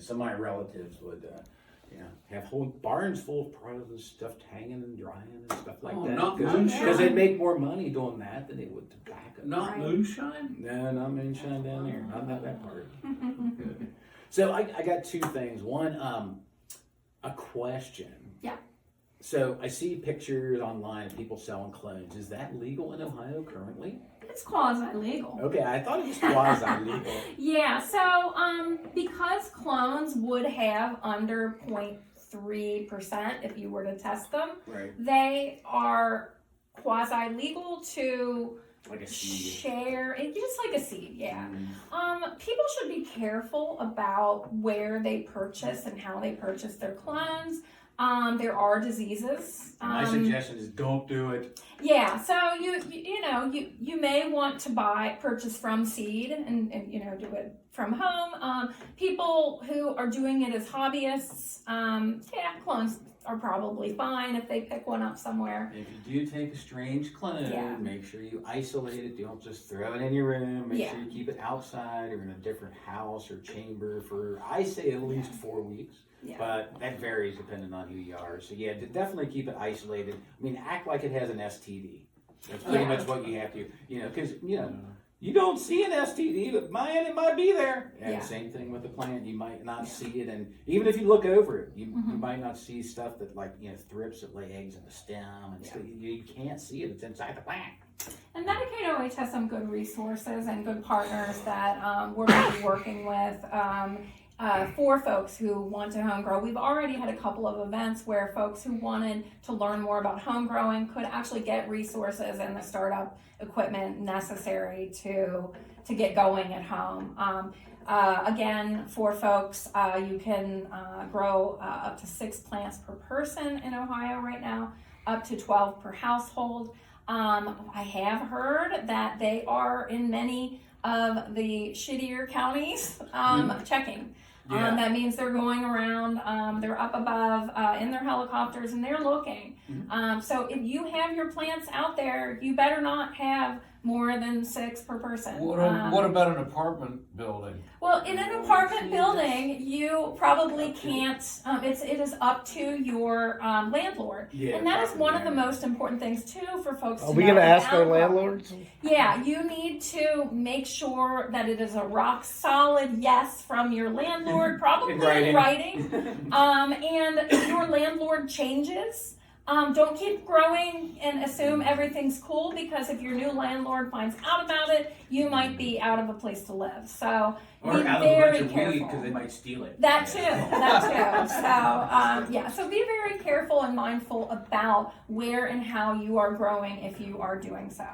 some of my relatives would, have whole barns full of presents, stuff hanging and drying and stuff like that. Not moonshine? Because they'd make more money doing that than they would tobacco. Not moonshine? No, not moonshine down there. Not that part. So I got two things. One, a question. Yeah. So I see pictures online of people selling clones. Is that legal in Ohio currently? It's quasi-legal. Okay, I thought it was quasi-legal. Yeah, so because clones would have under 0.3% if you were to test them, Right. they are quasi-legal to Like a seed. share, just like a seed, yeah. Mm. People should be careful about where they purchase and how they purchase their clones. There are diseases. My suggestion is don't do it. Yeah, so you may want to purchase from seed and do it from home. People who are doing it as hobbyists, clones are probably fine if they pick one up somewhere. If you do take a strange clone, Yeah. make sure you isolate it. Don't just throw it in your room. Make Yeah. sure you keep it outside or in a different house or chamber for, I say, at least 4 weeks. Yeah. But that varies depending on who you are. So yeah, definitely keep it isolated. I mean, act like it has an STD. That's pretty much what you have to, because, you don't see an STD, but man, it might be there. And Yeah. same thing with the plant. You might not see it. And even if you look over it, you might not see stuff that thrips that lay eggs in the stem. And so you can't see it. It's inside the plant. And MedicateOH has some good resources and good partners that we're going to be working with for folks who want to home grow. We've already had a couple of events where folks who wanted to learn more about home growing could actually get resources and the startup equipment necessary to get going at home. Again, for folks, you can grow up to 6 plants per person in Ohio right now, up to 12 per household. I have heard that they are in many of the shittier counties checking. Yeah. That means they're going around, they're up above in their helicopters and they're looking. So if you have your plants out there, you better not have more than 6 per person. What about an apartment building? Well, in an apartment building, you probably can't, it is up to your landlord. Yeah, and that is one of the property most important things too for folks to know. Are we going to ask our about landlords? Yeah, you need to make sure that it is a rock solid yes from your landlord, probably in writing. And if your landlord changes, don't keep growing and assume everything's cool, because if your new landlord finds out about it, you might be out of a place to live. So Or be out of a very bunch of weed careful. because they might steal it. That too. So be very careful and mindful about where and how you are growing if you are doing so.